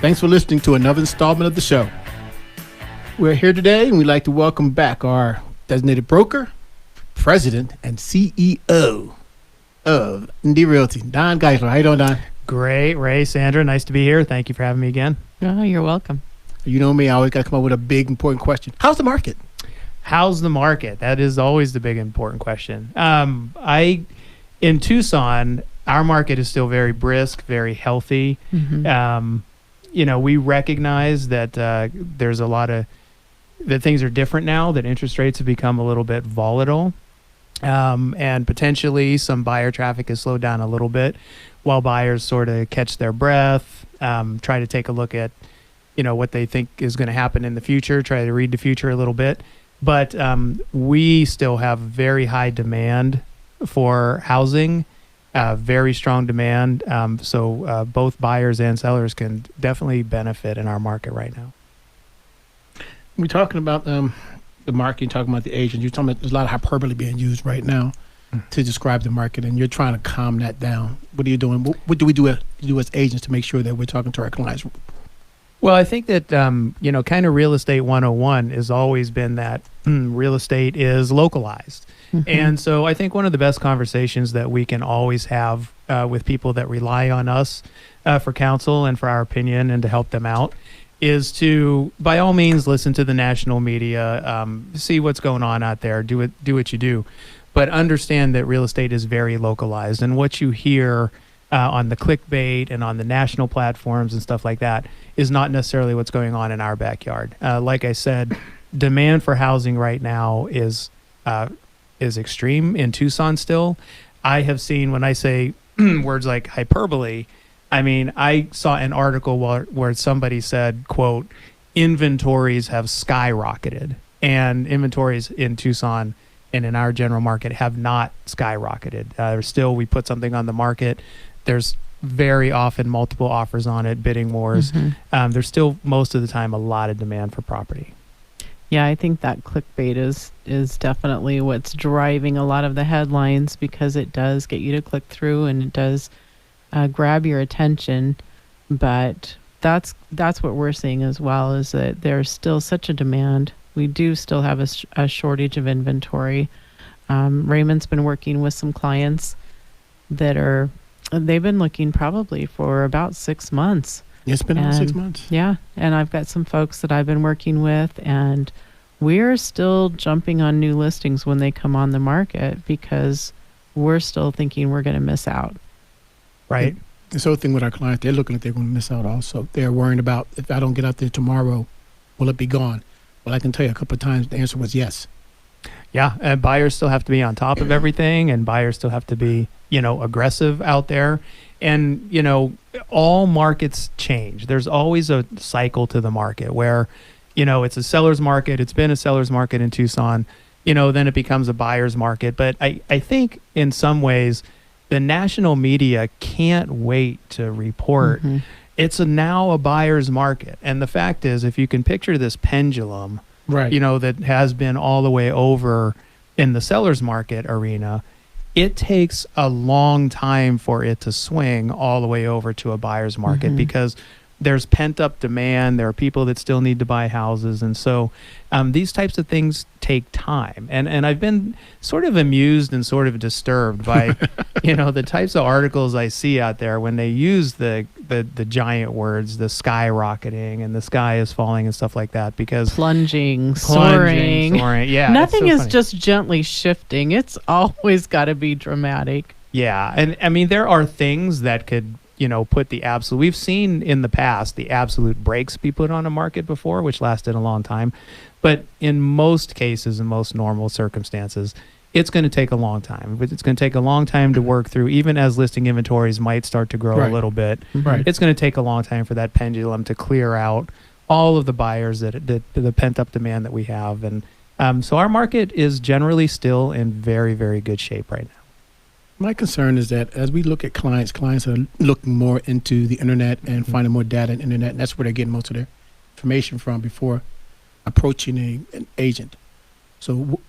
Thanks for listening to another installment of the show. We're here today, and we'd like to welcome back our designated broker, president, and CEO of Indy Realty, Don Geisler. How you doing, Don? Great, Ray, Sandra. Nice to be here. Thank you for having me again. Oh, you're welcome. You know me, I always got to come up with a big, important question. How's the market? How's the market? That is always the big, important question. In Tucson, our market is still very brisk, very healthy. Mm-hmm. We recognize that there's a lot of that things are different now, that interest rates have become a little bit volatile, and potentially some buyer traffic has slowed down a little bit while buyers sort of catch their breath, try to take a look at, what they think is going to happen in the future, try to read the future a little bit. But we still have very high demand for housing, very strong demand. So both buyers and sellers can definitely benefit in our market right now. We're talking about the market, you're talking about the agent. You're talking about there's a lot of hyperbole being used right now to describe the market, and you're trying to calm that down. What are you doing? What do we do as agents to make sure that we're talking to our clients? Well, I think that, kind of real estate 101 has always been that real estate is localized. Mm-hmm. And so I think one of the best conversations that we can always have with people that rely on us for counsel and for our opinion and to help them out is to, by all means, listen to the national media, see what's going on out there, do what you do. But understand that real estate is very localized. And what you hear on the clickbait and on the national platforms and stuff like that is not necessarily what's going on in our backyard. Like I said, demand for housing right now is extreme in Tucson still. I have seen, when I say words like hyperbole, I mean, I saw an article where somebody said, quote, inventories have skyrocketed. And inventories in Tucson and in our general market have not skyrocketed. We put something on the market. There's very often multiple offers on it, bidding wars. Mm-hmm. There's still, most of the time, a lot of demand for property. Yeah, I think that clickbait is definitely what's driving a lot of the headlines, because it does get you to click through and it does grab your attention. But that's what we're seeing as well, is that there's still such a demand. We do still have a shortage of inventory. Raymond's been working with some clients that they've been looking probably for about 6 months. It's been about 6 months. Yeah. And I've got some folks that I've been working with, and we're still jumping on new listings when they come on the market because we're still thinking we're going to miss out. Right. This whole thing with our clients, they're looking like they're going to miss out also. They're worrying about, if I don't get out there tomorrow, will it be gone? Well, I can tell you a couple of times the answer was yes. Yeah, and buyers still have to be on top of everything, and buyers still have to be, aggressive out there. And, all markets change. There's always a cycle to the market where, it's a seller's market. It's been a seller's market in Tucson, then it becomes a buyer's market. But I think in some ways the national media can't wait to report. Mm-hmm. It's now a buyer's market. And the fact is, if you can picture this pendulum, right, that has been all the way over in the seller's market arena, it takes a long time for it to swing all the way over to a buyer's market. Mm-hmm. Because there's pent up demand. There are people that still need to buy houses. And so these types of things take time. And I've been sort of amused and sort of disturbed by, the types of articles I see out there when they use the giant words, the skyrocketing and the sky is falling and stuff like that, because plunging, soaring. Yeah. Nothing is just gently shifting. It's always got to be dramatic. Yeah. And I mean, there are things that could, put the absolute, we've seen in the past the absolute brakes be put on a market before, which lasted a long time. But in most cases, in most normal circumstances, it's going to take a long time. It's going to take a long time to work through, even as listing inventories might start to grow a little bit. Right. It's going to take a long time for that pendulum to clear out all of the buyers, the pent-up demand that we have. And so our market is generally still in very, very good shape right now. My concern is that as we look at clients are looking more into the internet and finding more data on the internet, and that's where they're getting most of their information from before approaching an agent. So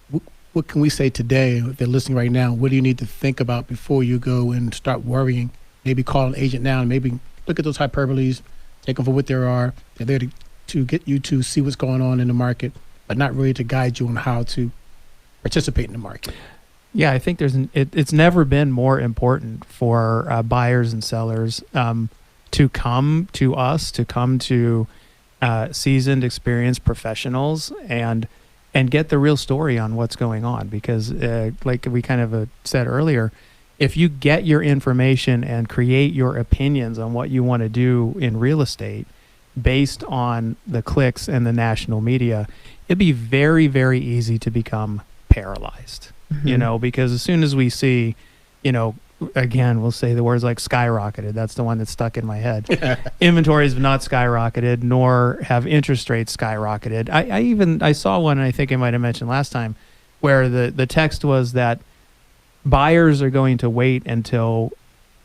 what can we say today, if they're listening right now, what do you need to think about before you go and start worrying? Maybe call an agent now and maybe look at those hyperboles, take them for what they are. They're there to get you to see what's going on in the market, but not really to guide you on how to participate in the market. Yeah, I think it's never been more important for buyers and sellers to come to us, to come to seasoned, experienced professionals and get the real story on what's going on. Because like we kind of said earlier, if you get your information and create your opinions on what you want to do in real estate based on the clicks and the national media, it'd be very, very easy to become paralyzed, because as soon as we see, again, we'll say the words like skyrocketed. That's the one that's stuck in my head. Inventories have not skyrocketed, nor have interest rates skyrocketed. I saw one, and I think I might have mentioned last time, where the text was that buyers are going to wait until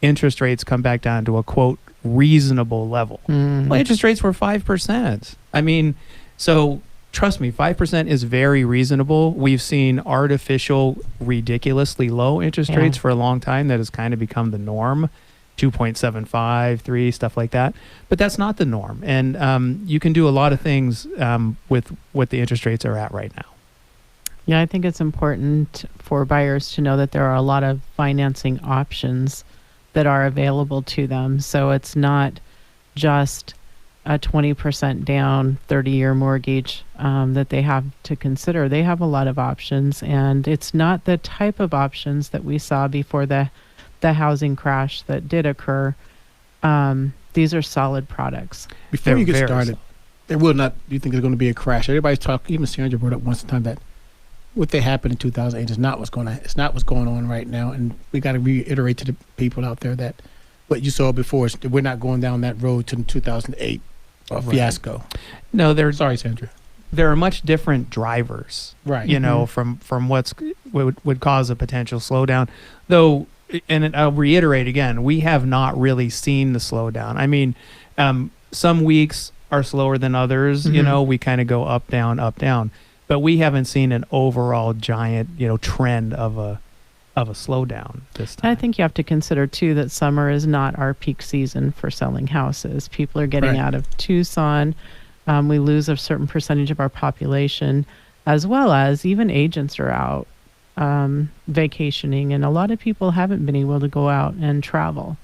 interest rates come back down to a, quote, reasonable level. Well, interest rates were 5%. I mean, so trust me, 5% is very reasonable. We've seen artificial, ridiculously low interest rates for a long time. That has kind of become the norm, 2.75, 3, stuff like that. But that's not the norm. And you can do a lot of things with what the interest rates are at right now. Yeah, I think it's important for buyers to know that there are a lot of financing options that are available to them. So it's not just a 20% down 30-year mortgage that they have to consider. They have a lot of options, and it's not the type of options that we saw before the housing crash that did occur. These are solid products. Before you get started, there will not, do you think there's going to be a crash? Everybody's talking, even Sandra brought up once in time that what they happened in 2008 is not what's going on. It's not what's going on right now. And we got to reiterate to the people out there that what you saw before is we're not going down that road to 2008 fiasco. No, sorry, Sandra. There are much different drivers, right? From what would cause a potential slowdown. Though, and I'll reiterate again, we have not really seen the slowdown. I mean, some weeks are slower than others. We kind of go up, down. But we haven't seen an overall giant, trend of a slowdown this time. I think you have to consider too that summer is not our peak season for selling houses. People are getting out of Tucson. We lose a certain percentage of our population, as well as even agents are out vacationing, and a lot of people haven't been able to go out and travel.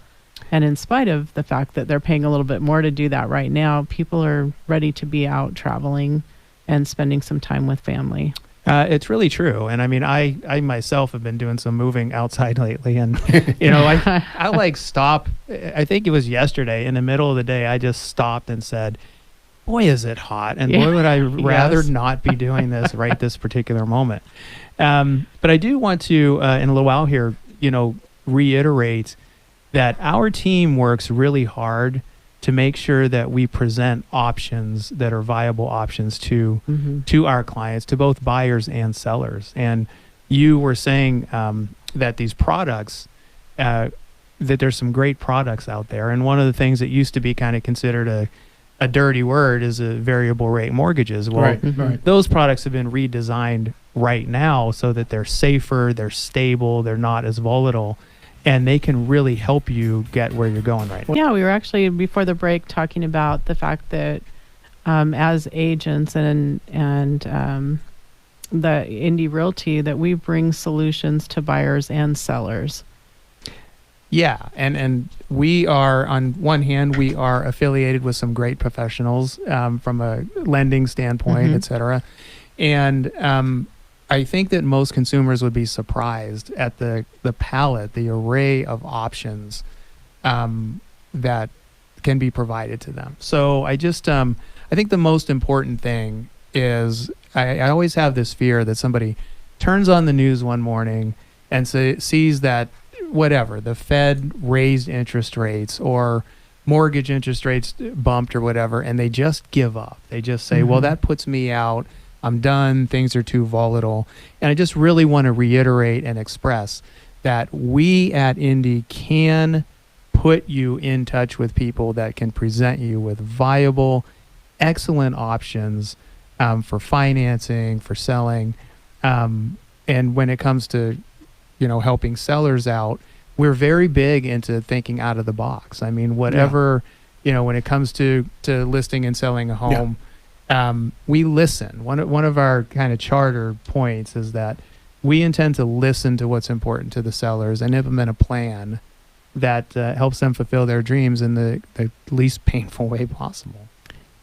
And in spite of the fact that they're paying a little bit more to do that right now, people are ready to be out traveling and spending some time with family. It's really true. And I mean, I myself have been doing some moving outside lately. And, I like stop. I think it was yesterday in the middle of the day, I just stopped and said, boy, is it hot. And boy, would I rather not be doing this right this particular moment. But I do want to, in a little while here, reiterate that our team works really hard to make sure that we present options that are viable options to our clients, to both buyers and sellers. And you were saying that these products, that there's some great products out there. And one of the things that used to be kind of considered a dirty word is variable rate mortgages. Well, those products have been redesigned right now so that they're safer, they're stable, they're not as volatile, and they can really help you get where you're going right now. Yeah, we were actually, before the break, talking about the fact that as agents and the Indie Realty, that we bring solutions to buyers and sellers. Yeah, and we are, on one hand, we are affiliated with some great professionals from a lending standpoint, et cetera. And I think that most consumers would be surprised at the palette, the array of options that can be provided to them. So I just, I think the most important thing is I always have this fear that somebody turns on the news one morning and sees that whatever, the Fed raised interest rates or mortgage interest rates bumped or whatever, and they just give up. They just say, well, that puts me out. I'm done. Things are too volatile. And I just really want to reiterate and express that we at Indy can put you in touch with people that can present you with viable, excellent options for financing, for selling. And when it comes to, helping sellers out, we're very big into thinking out of the box. I mean, whatever when it comes to listing and selling a home, we listen. One of our kind of charter points is that we intend to listen to what's important to the sellers and implement a plan that helps them fulfill their dreams in the least painful way possible.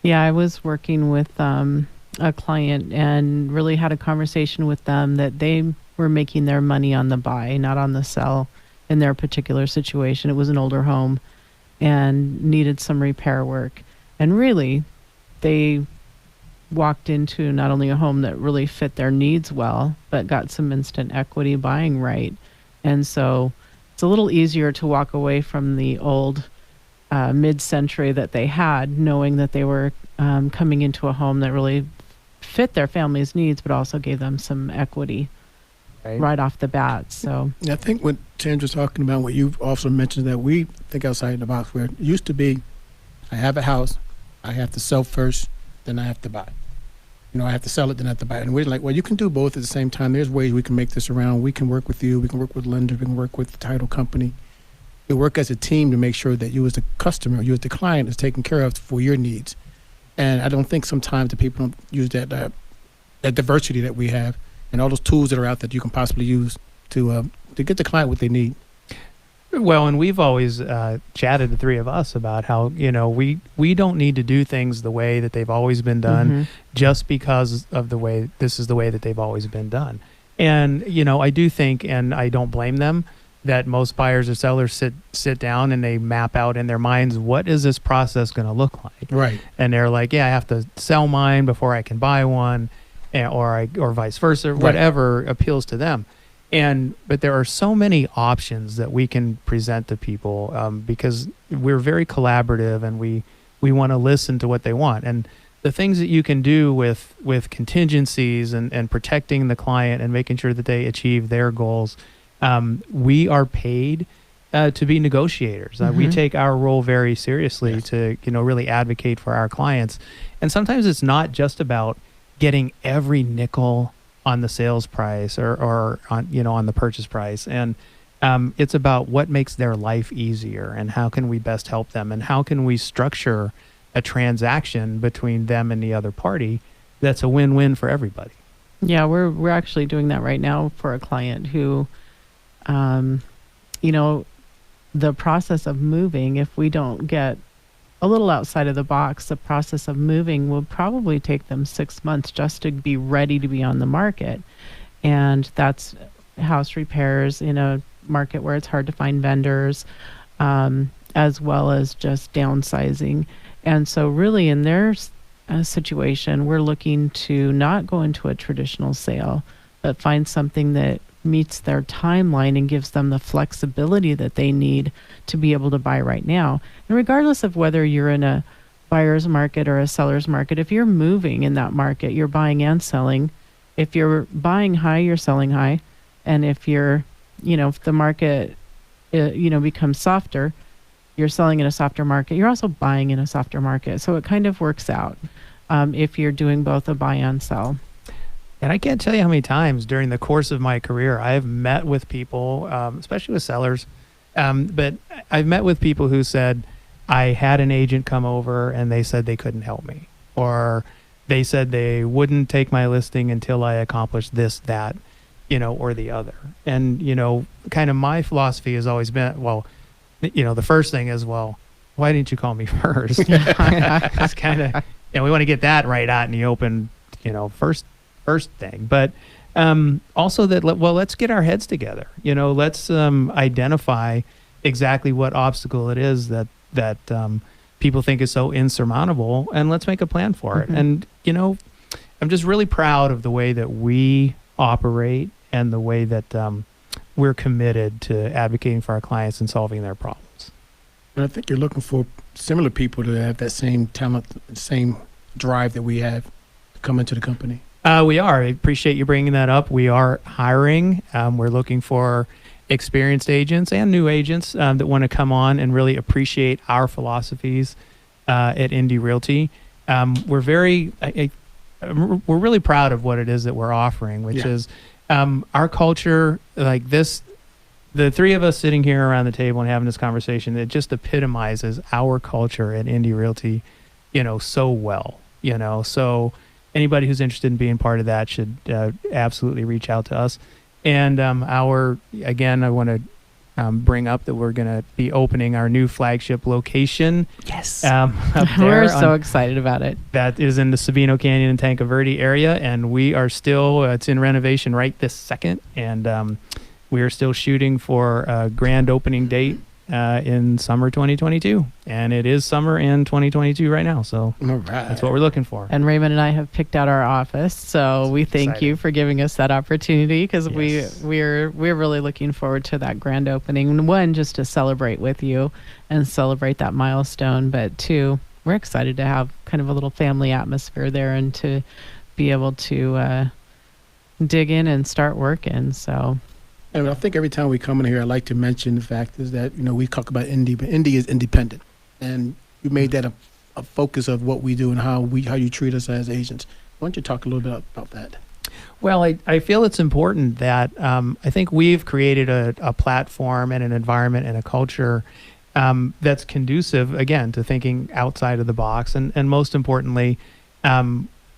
Yeah, I was working with a client and really had a conversation with them that they were making their money on the buy, not on the sell in their particular situation. It was an older home and needed some repair work. And really, they walked into not only a home that really fit their needs well, but got some instant equity buying right. And so it's a little easier to walk away from the old mid-century that they had, knowing that they were coming into a home that really fit their family's needs, but also gave them some equity right off the bat. So I think what Tandra's talking about, what you've also mentioned, that we think outside the box, where it used to be, I have a house, I have to sell first, then I have to buy. I have to sell it, then I have to buy it. And we're like, well, you can do both at the same time. There's ways we can make this around. We can work with you. We can work with lenders. We can work with the title company. We work as a team to make sure that you as the customer, you as the client, is taken care of for your needs. And I don't think sometimes the people don't use that diversity that we have and all those tools that are out that you can possibly use to get the client what they need. Well, and we've always chatted, the three of us, about how, we don't need to do things the way that they've always been done just because of this is the way that they've always been done. And, I do think, and I don't blame them, that most buyers or sellers sit down and they map out in their minds, what is this process going to look like? Right. And they're like, I have to sell mine before I can buy one, or vice versa, whatever appeals to them. But there are so many options that we can present to people because we're very collaborative and we want to listen to what they want. And the things that you can do with contingencies and protecting the client and making sure that they achieve their goals, we are paid to be negotiators. We take our role very seriously to really advocate for our clients. And sometimes it's not just about getting every nickel on the sales price or on the purchase price. And it's about what makes their life easier and how can we best help them and how can we structure a transaction between them and the other party that's a win-win for everybody. Yeah, we're actually doing that right now for a client who, the process of moving, if we don't get a little outside of the box, the process of moving will probably take them 6 months just to be ready to be on the market. And that's house repairs in a market where it's hard to find vendors, as well as just downsizing. And so really in their situation, we're looking to not go into a traditional sale, but find something that meets their timeline and gives them the flexibility that they need to be able to buy right now. And regardless of whether you're in a buyer's market or a seller's market, if you're moving in that market, you're buying and selling. If you're buying high, you're selling high. And if you're, if the market, becomes softer, you're selling in a softer market, you're also buying in a softer market. So it kind of works out if you're doing both a buy and sell. And I can't tell you how many times during the course of my career I have met with people, especially with sellers, but I've met with people who said, I had an agent come over and they said they couldn't help me. Or they said they wouldn't take my listing until I accomplished this, that, or the other. And, kind of my philosophy has always been, the first thing is, why didn't you call me first? That's kind of, we want to get that right out in the open, first thing. But also that, let's get our heads together. Let's identify exactly what obstacle it is that people think is so insurmountable, and let's make a plan for it. And, I'm just really proud of the way that we operate and the way that we're committed to advocating for our clients and solving their problems. And I think you're looking for similar people to have that same talent, same drive that we have to come into the company. We are. I appreciate you bringing that up. We are hiring. We're looking for experienced agents and new agents that want to come on and really appreciate our philosophies at Indy Realty. We're really proud of what it is that we're offering, which is our culture. Like this the three of us sitting here around the table and having this conversation, it just epitomizes our culture at Indie Realty, so well, so anybody who's interested in being part of that should absolutely reach out to us. And again, I want to bring up that we're going to be opening our new flagship location. Yes. We're so excited about it. That is in the Sabino Canyon and Tanque Verde area. And we are still, it's in renovation right this second. And we are still shooting for a grand opening date in summer 2022. And it is summer in 2022 right now. So that's what we're looking for. And Raymond and I have picked out our office. So we thank you for giving us that opportunity, because we're really looking forward to that grand opening. One, just to celebrate with you and celebrate that milestone. But two, we're excited to have kind of a little family atmosphere there and to be able to dig in and start working. So. And I think every time we come in here, I like to mention the fact is that, we talk about Indie, but Indie is independent. And you made that a focus of what we do and how you treat us as agents. Why don't you talk a little bit about that? Well, I feel it's important that I think we've created a platform and an environment and a culture that's conducive, again, to thinking outside of the box. And most importantly,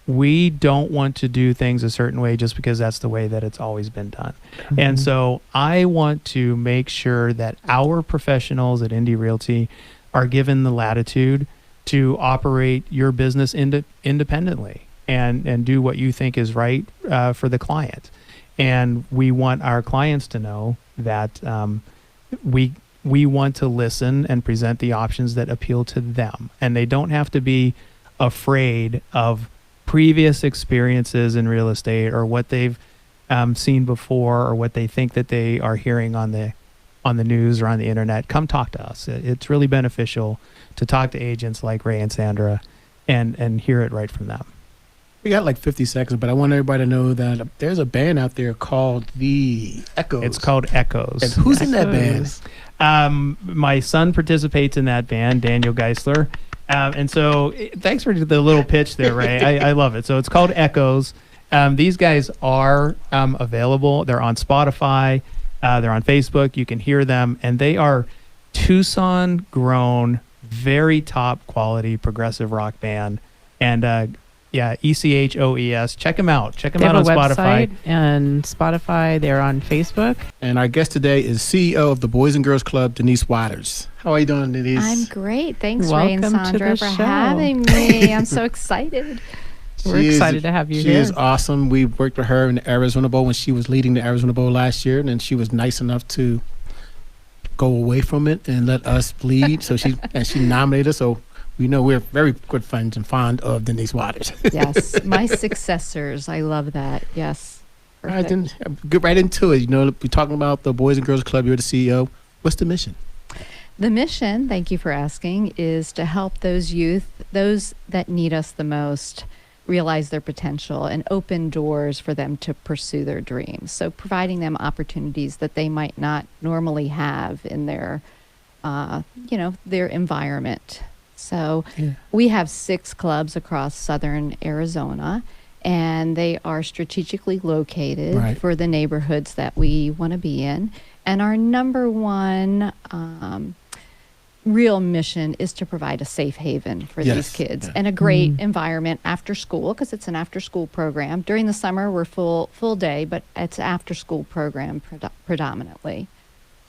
we don't want to do things a certain way just because that's the way that it's always been done. Mm-hmm. And so I want to make sure that our professionals at Indie Realty are given the latitude to operate your business independently and do what you think is right for the client. And we want our clients to know that we want to listen and present the options that appeal to them. And they don't have to be afraid of previous experiences in real estate or what they've seen before or what they think that they are hearing on the news or on the internet. Come talk to us. It's really beneficial to talk to agents like Ray and Sandra and hear it right from them. We got like 50 seconds, but I want everybody to know that there's a band out there called The Echoes. It's called Echoes. And who's in that band? My son participates in that band, Daniel Geisler. And so thanks for the little pitch there, Ray. I love it. So it's called Echoes. These guys are available. They're on Spotify. They're on Facebook. You can hear them. And they are Tucson-grown, very top quality progressive rock band. And ECHOES. Check them out. Check them out on Spotify. And Spotify. They're on Facebook. And our guest today is CEO of the Boys and Girls Club, Denise Waters. How are you doing, Denise? I'm great. Thanks, Welcome Ray and Sandra, to for the show. having me. I'm so excited. We're excited to have you She here. is awesome. We worked with her in the Arizona Bowl when she was leading the Arizona Bowl last year, and then she was nice enough to go away from it and let us lead. So she nominated us. So we know we're very good friends and fond of Denise Waters. Yes, my successors. I love that. Yes. Right, Perfect. then get right into it. We're talking about the Boys and Girls Club. You're the CEO. What's the mission? The mission, thank you for asking, is to help those youth, those that need us the most, realize their potential and open doors for them to pursue their dreams. So providing them opportunities that they might not normally have in their, their environment. So we have 6 clubs across southern Arizona, and they are strategically located for the neighborhoods that we want to be in. And our number one real mission is to provide a safe haven for these kids and a great environment after school, because it's an after school program. During the summer, we're full day, but it's after school program predominantly.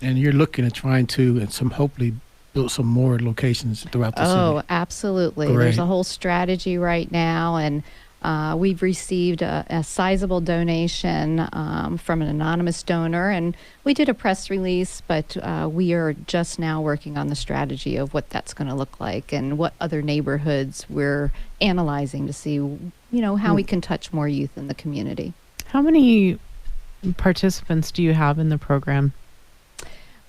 And you're looking at trying to, and hopefully build some more locations throughout the city. Oh, absolutely. Great. There's a whole strategy right now, and we've received a sizable donation from an anonymous donor, and we did a press release, but we are just now working on the strategy of what that's going to look like and what other neighborhoods we're analyzing to see, how we can touch more youth in the community. How many participants do you have in the program?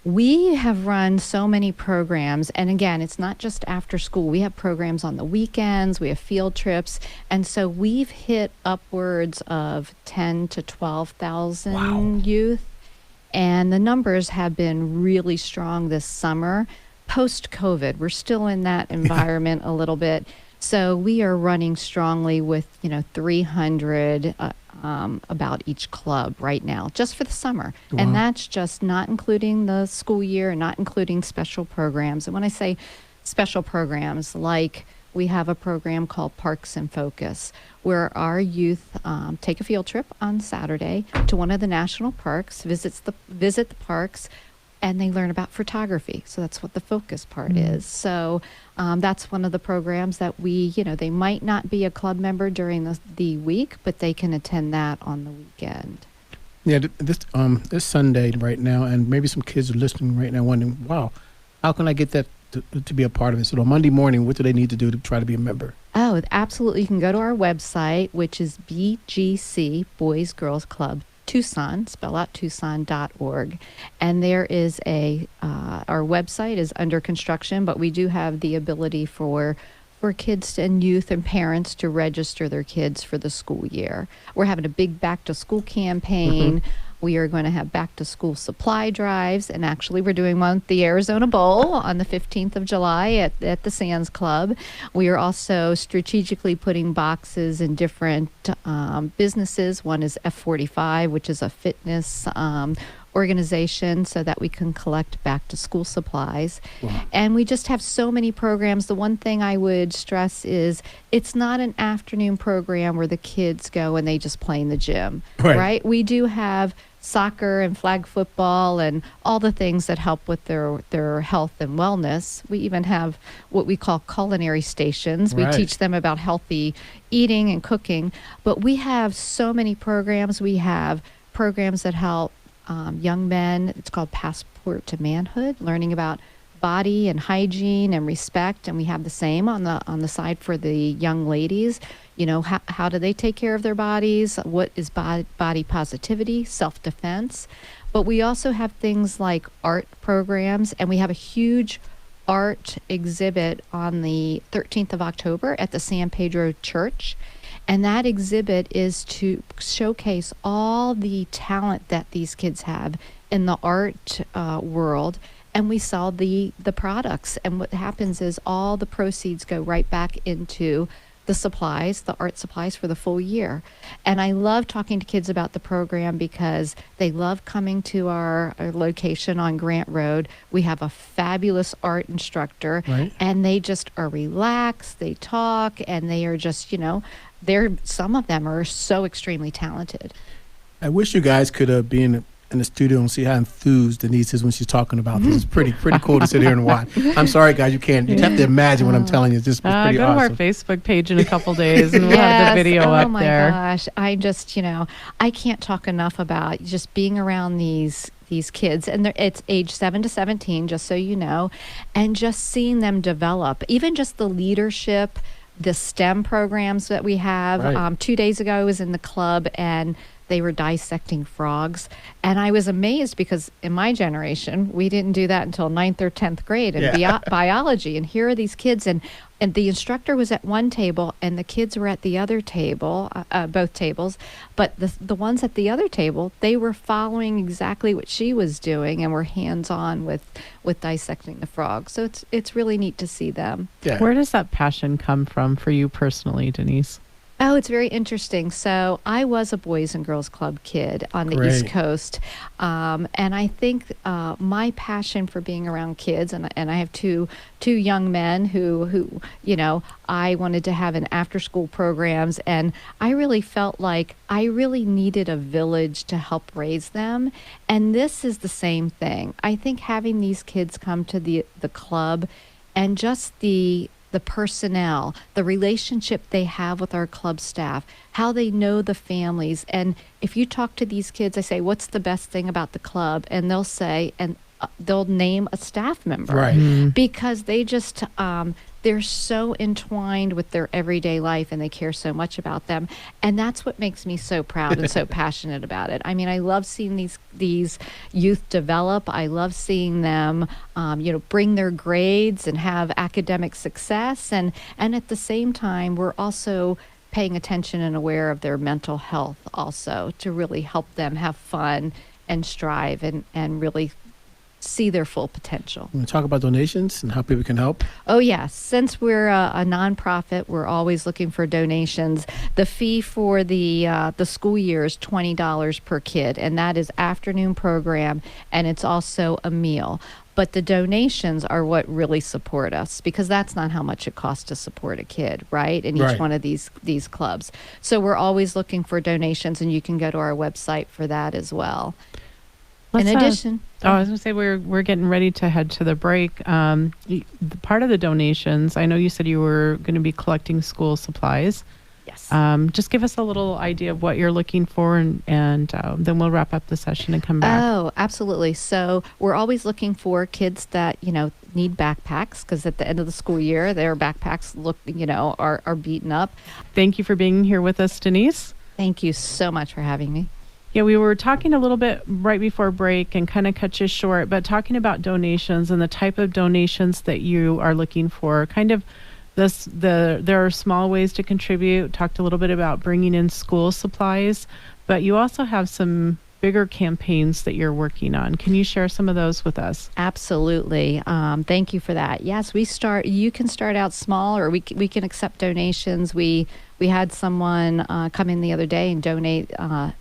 We have run so many programs, and again, it's not just after school. We have programs on the weekends, we have field trips, and so we've hit upwards of 10 to 12,000 youth, and the numbers have been really strong this summer. Post-COVID, we're still in that environment a little bit, so we are running strongly with 300 about each club right now, just for the summer. Wow. And that's just not including the school year, not including special programs. And when I say special programs, like we have a program called Parks in Focus, where our youth take a field trip on Saturday to one of the national parks, visit the parks, and they learn about photography. So that's what the focus part is. So that's one of the programs that they might not be a club member during the week, but they can attend that on the weekend. Yeah, this Sunday right now, and maybe some kids are listening right now wondering, wow, how can I get that to be a part of it? So on Monday morning, what do they need to do to try to be a member? Oh, absolutely. You can go to our website, which is BGC, Boys Girls Club Tucson, spell out tucson.org. And there is our website is under construction, but we do have the ability for kids and youth and parents to register their kids for the school year. We're having a big back to school campaign. We are going to have back to school supply drives, and actually we're doing one at the Arizona Bowl on the 15th of July at the Sands Club. We are also strategically putting boxes in different businesses. One is F45, which is a fitness organization, so that we can collect back to school supplies. Wow. And we just have so many programs. The one thing I would stress is it's not an afternoon program where the kids go and they just play in the gym, right? We do have soccer and flag football and all the things that help with their health and wellness. We even have what we call culinary stations. We teach them about healthy eating and cooking. But we have so many programs. We have programs that help young men. It's called Passport to Manhood, learning about body and hygiene and respect. And we have the same on the side for the young ladies. How do they take care of their bodies? What is body positivity, self-defense? But we also have things like art programs, and we have a huge art exhibit on the 13th of October at the San Pedro Church. And that exhibit is to showcase all the talent that these kids have in the art world. And we sell the products. And what happens is all the proceeds go right back into the supplies, the art supplies for the full year. And I love talking to kids about the program because they love coming to our location on Grant Road. We have a fabulous art instructor, and they just are relaxed, they talk, and they are just, some of them are so extremely talented. I wish you guys could be in the studio and see how enthused Denise is when she's talking about this. It's pretty cool to sit here and watch. I'm sorry, guys, you can't. You have to imagine what I'm telling you. It's just pretty go awesome. to our Facebook page in a couple days, and we'll have the video up there. Oh my gosh, I just, I can't talk enough about just being around these kids, and it's age 7 to 17, just so you know, and just seeing them develop, even just the leadership, the STEM programs that we have. 2 days ago, I was in the club, and they were dissecting frogs. And I was amazed because in my generation, we didn't do that until 9th or 10th grade in biology. And here are these kids, and the instructor was at one table and the kids were at the other table, both tables. But the ones at the other table, they were following exactly what she was doing and were hands-on with dissecting the frogs. So it's really neat to see them. Yeah. Where does that passion come from for you personally, Denise? Oh, it's very interesting. So I was a Boys and Girls Club kid on the East Coast. And I think my passion for being around kids, and I have two young men who I wanted to have an after-school programs, and I really felt like I really needed a village to help raise them. And this is the same thing. I think having these kids come to the club and just the personnel, the relationship they have with our club staff, how they know the families. And if you talk to these kids, I say, what's the best thing about the club? And they'll say, and they'll name a staff member. Because they just, they're so entwined with their everyday life and they care so much about them. And that's what makes me so proud and so passionate about it. I mean, I love seeing these youth develop. I love seeing them, bring their grades and have academic success. And at the same time, we're also paying attention and aware of their mental health also to really help them have fun and strive and really see their full potential. We're going to talk about donations and how people can help. Oh, yes. Since we're a nonprofit, we're always looking for donations. The fee for the school year is $20 per kid, and that is afternoon program, and it's also a meal. But the donations are what really support us, because that's not how much it costs to support a kid, right? In each Right. one of these clubs. So we're always looking for donations, and you can go to our website for that as well. Let's, In addition, I was going to say we're getting ready to head to the break. The part of the donations, I know you said you were going to be collecting school supplies. yes. Just give us a little idea of what you're looking for, and then we'll wrap up the session and come back. Oh, absolutely. So we're always looking for kids that, need backpacks, because at the end of the school year, their backpacks look, are beaten up. Thank you for being here with us, Denise. Thank you so much for having me. Yeah, we were talking a little bit right before break and kind of cut you short, but talking about donations and the type of donations that you are looking for. Kind of there are small ways to contribute. Talked a little bit about bringing in school supplies, but you also have some bigger campaigns that you're working on. Can you share some of those with us? Absolutely. Thank you for that. Yes, you can start out small, or we can accept donations. We had someone come in the other day and donate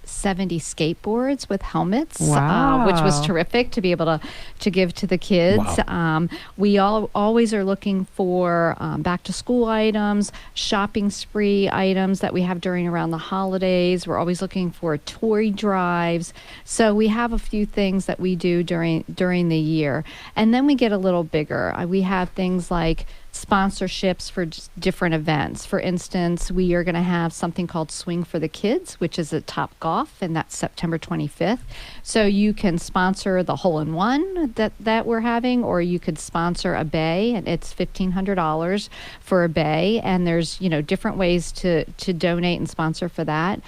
70 skateboards with helmets, Wow. which was terrific to be able to give to the kids. Wow. We always are looking for back to school items, shopping spree items that we have around the holidays. We're always looking for toy drives. So we have a few things that we do during the year. And then we get a little bigger. We have things like sponsorships for just different events. For instance, we are going to have something called Swing for the Kids, which is at Top Golf, and that's September 25th. So you can sponsor the hole-in-one that we're having, or you could sponsor a bay, and it's $1,500 for a bay. And there's different ways to donate and sponsor for that.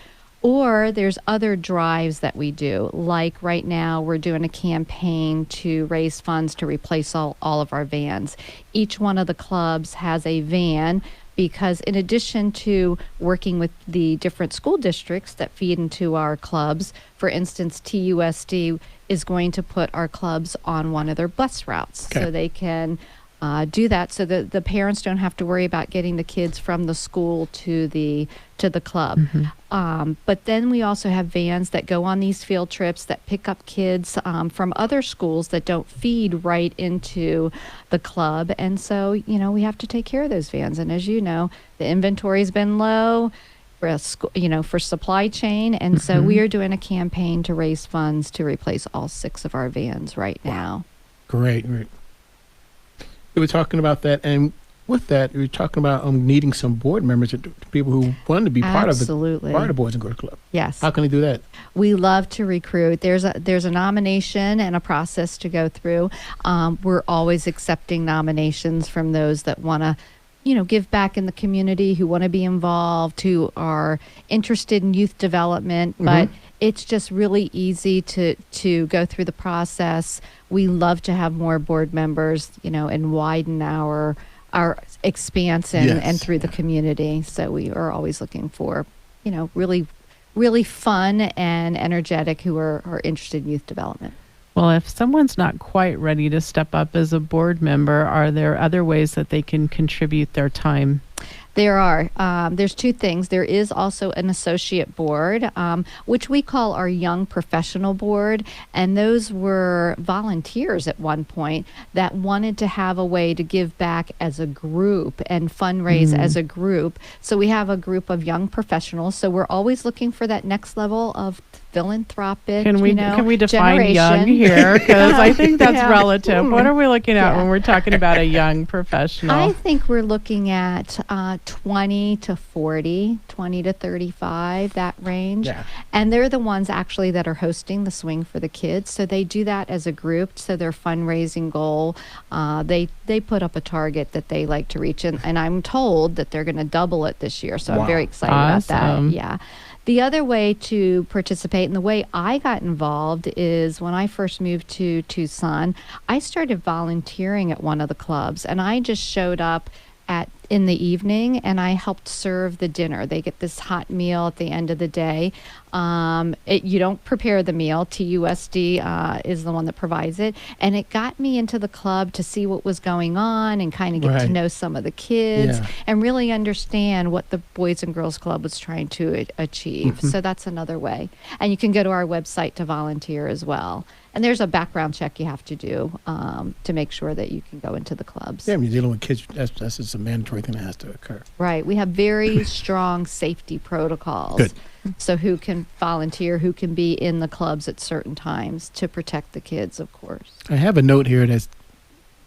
Or there's other drives that we do. Like right now, we're doing a campaign to raise funds to replace all of our vans. Each one of the clubs has a van, because in addition to working with the different school districts that feed into our clubs, for instance, TUSD is going to put our clubs on one of their bus routes. Okay. So they can do that, so that the parents don't have to worry about getting the kids from the school to the club. But then we also have vans that go on these field trips that pick up kids from other schools that don't feed right into the club. And so, we have to take care of those vans. And as you know, the inventory's been low for supply chain. And so we are doing a campaign to raise funds to replace all 6 of our vans right now. Great. We were talking about that, and with that, we were talking about needing some board members, people who want to be part of the Boys and Girls Club. Yes. How can they do that? We love to recruit. There's a nomination and a process to go through. We're always accepting nominations from those that want to, give back in the community, who want to be involved, who are interested in youth development. But it's just really easy to go through the process. We love to have more board members, and widen our expanse and through the community. So we are always looking for, really, really fun and energetic who are interested in youth development. Well, if someone's not quite ready to step up as a board member, are there other ways that they can contribute their time? There are. There's 2 things. There is also an associate board, which we call our young professional board. And those were volunteers at one point that wanted to have a way to give back as a group and fundraise as a group. So we have a group of young professionals. So we're always looking for that next level of philanthropic, Can we define generation. young here? Because I think that's Yeah. relative. What are we looking at Yeah. when we're talking about a young professional? I think we're looking at 20 to 40, 20 to 35, that range. Yeah. And they're the ones actually that are hosting the Swing for the Kids. So they do that as a group. So their fundraising goal, they put up a target that they like to reach. And I'm told that they're going to double it this year. So I'm very excited about Awesome. that. Yeah. The other way to participate, and the way I got involved, is when I first moved to Tucson, I started volunteering at one of the clubs, and I just showed up in the evening, and I helped serve the dinner. They get this hot meal at the end of the day. You don't prepare the meal. TUSD is the one that provides it. And it got me into the club to see what was going on and kind of get to Right. know some of the kids Yeah. and really understand what the Boys and Girls Club was trying to achieve. Mhm. So that's another way. And you can go to our website to volunteer as well. And there's a background check you have to do to make sure that you can go into the clubs. Yeah, when you're dealing with kids, that's just a mandatory thing that has to occur. Right. We have very strong safety protocols. Good. So who can volunteer, who can be in the clubs at certain times to protect the kids, of course. I have a note here that's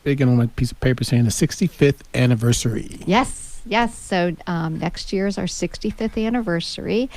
big on my piece of paper saying the 65th anniversary. Yes. Yes. So next year is our 65th anniversary.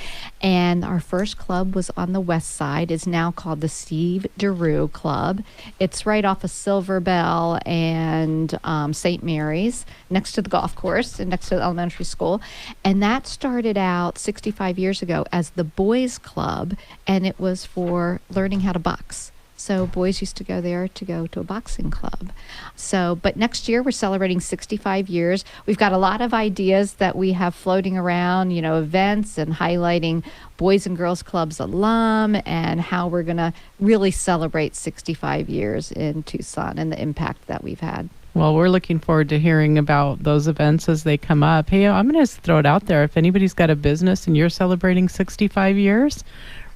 And our first club was on the west side. It's now called the Steve DeRue Club. It's right off of Silver Bell and St. Mary's, next to the golf course and next to the elementary school. And that started out 65 years ago as the Boys Club, and it was for learning how to box. So boys used to go there to go to a boxing club. So, but next year we're celebrating 65 years. We've got a lot of ideas that we have floating around, events and highlighting Boys and Girls Clubs alum and how we're going to really celebrate 65 years in Tucson and the impact that we've had. Well, we're looking forward to hearing about those events as they come up. Hey, I'm going to throw it out there. If anybody's got a business and you're celebrating 65 years,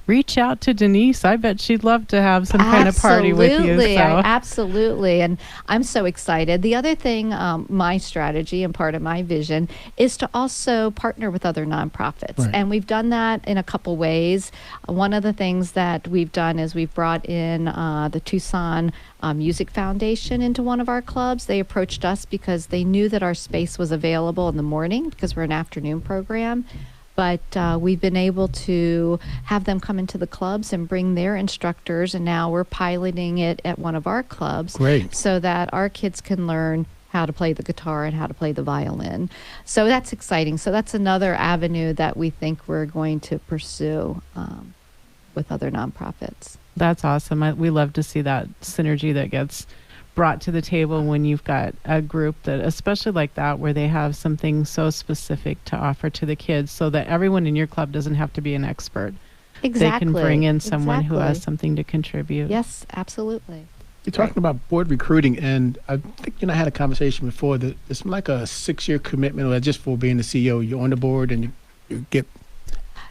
reach out to Denise. I bet she'd love to have some kind of party with you. Absolutely. And I'm so excited. The other thing, my strategy and part of my vision is to also partner with other nonprofits. Right. And we've done that in a couple ways. One of the things that we've done is we've brought in the Tucson Music Foundation into one of our clubs. They approached us because they knew that our space was available in the morning because we're an afternoon program. But we've been able to have them come into the clubs and bring their instructors, and now we're piloting it at one of our clubs. Great. So that our kids can learn how to play the guitar and how to play the violin. So that's exciting. So that's another avenue that we think we're going to pursue with other nonprofits. That's awesome. We love to see that synergy that gets brought to the table when you've got a group that, especially like that, where they have something so specific to offer to the kids, so that everyone in your club doesn't have to be an expert. Exactly. They can bring in someone who has Exactly. something to contribute. Yes, absolutely. You're talking about board recruiting, and I think I had a conversation before that it's like a 6-year commitment, or just for being the CEO. You're on the board and you get.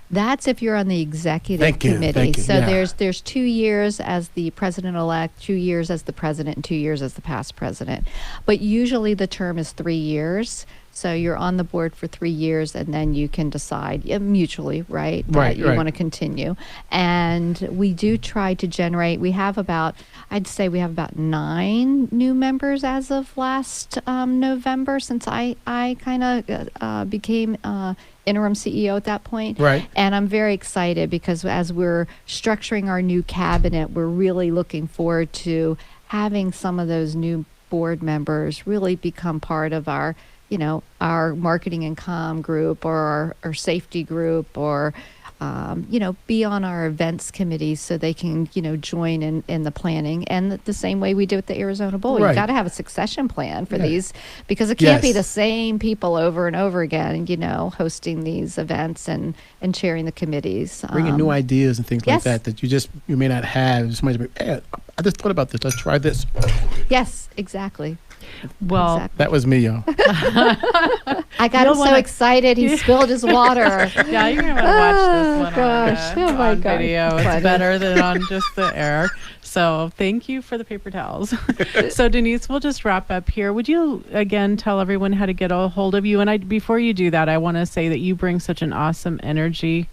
That's if you're on the executive Thank you, committee. thank you, So yeah. there's 2 years as the president-elect, 2 years as the president, and 2 years as the past president. But usually the term is 3 years. So you're on the board for 3 years, and then you can decide mutually, right, that Right, you right. want to continue. And we do try to generate. I'd say we have about 9 new members as of last November, since I kind of became interim CEO at that point. Right. And I'm very excited because as we're structuring our new cabinet, we're really looking forward to having some of those new board members really become part of our marketing and comm group or our safety group or, be on our events committee so they can, join in the planning. And the same way we did with the Arizona Bowl. Right. You've got to have a succession plan for Yeah. these because it can't be Yes. the same people over and over again, hosting these events and chairing the committees. Bringing new ideas and things yes. like that you may not have. Somebody, hey, I just thought about this. Let's try this. Yes, exactly. Well, Exactly. That was me, y'all. I got You'll him so wanna- excited he spilled his water. yeah, you're going to watch this one gosh. Oh, my on gosh. video. It's Funny. better than on just the air. So thank you for the paper towels. So Denise, we'll just wrap up here. Would you again tell everyone how to get a hold of you? And before you do that, I want to say that you bring such an awesome energy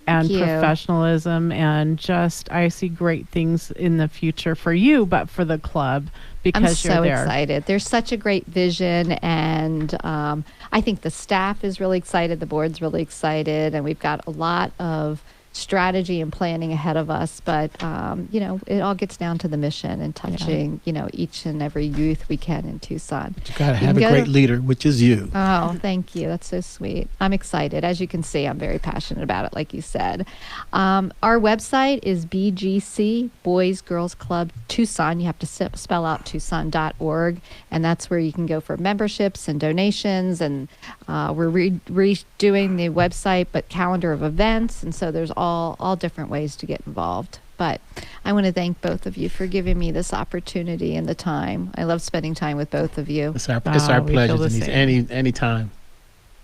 and Thank you. professionalism, and I see great things in the future for you, but for the club because I'm you're so there. excited. There's such a great vision, and I think the staff is really excited. The board's really excited, and we've got a lot of strategy and planning ahead of us, but it all gets down to the mission and touching each and every youth we can in Tucson. You got to You have a can great go- leader, which is you. Oh, thank you. That's so sweet. I'm excited. As you can see, I'm very passionate about it, like you said. Our website is BGC, Boys Girls Club Tucson. You have to spell out Tucson.org, and that's where you can go for memberships and donations. And we're redoing the website, but calendar of events. And so there's all different ways to get involved. But I want to thank both of you for giving me this opportunity and the time. I love spending time with both of you. It's our we feel pleasure, the Denise. same. Any time.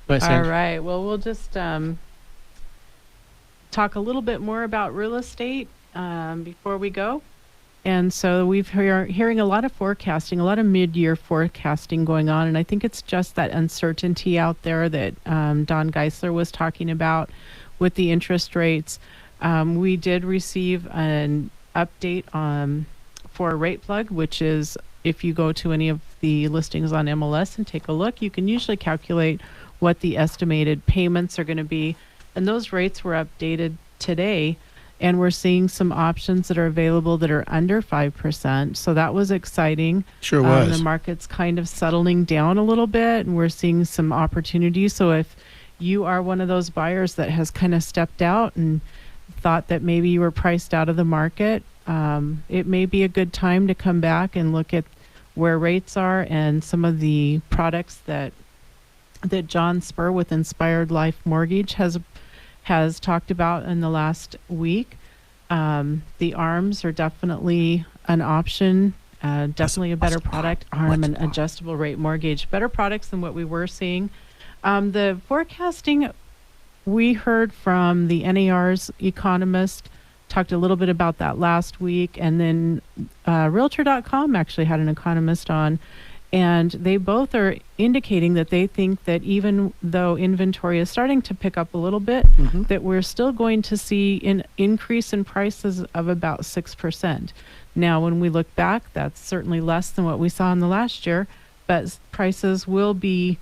Go ahead, All Sandra. right. Well, we'll just talk a little bit more about real estate before we go. And so we've hearing a lot of forecasting, a lot of mid-year forecasting going on. And I think it's just that uncertainty out there that Don Geisler was talking about with the interest rates. We did receive an update for Rate Plug, which is if you go to any of the listings on MLS and take a look, you can usually calculate what the estimated payments are going to be. And those rates were updated today, and we're seeing some options that are available that are under 5%. So that was exciting. Sure was. The market's kind of settling down a little bit, and we're seeing some opportunities. So if you are one of those buyers that has kind of stepped out and thought that maybe you were priced out of the market, it may be a good time to come back and look at where rates are and some of the products that John Spur with Inspired Life Mortgage has talked about in the last week. The ARMs are definitely an option, definitely a better product. ARM and adjustable rate mortgage, better products than what we were seeing. The forecasting, we heard from the NAR's economist, talked a little bit about that last week, and then Realtor.com actually had an economist on, and they both are indicating that they think that even though inventory is starting to pick up a little bit, that we're still going to see an increase in prices of about 6%. Now, when we look back, that's certainly less than what we saw in the last year, but prices will be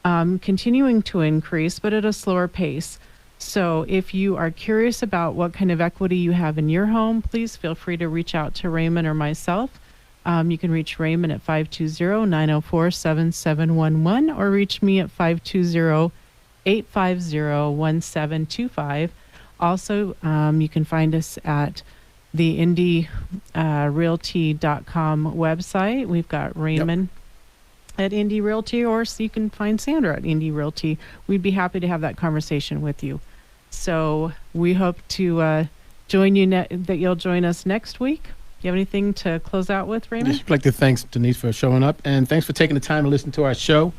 continuing to increase, but at a slower pace. So if you are curious about what kind of equity you have in your home, please feel free to reach out to Raymond or myself. You can reach Raymond at 520-904-7711 or reach me at 520-850-1725. Also, you can find us at the indierealty.com website. We've got Raymond at Indie Realty, or so you can find Sandra at Indie Realty. We'd be happy to have that conversation with you. So we hope to join you, that you'll join us next week. You have anything to close out with, Raymond? Just like to thanks Denise for showing up, and thanks for taking the time to listen to our show.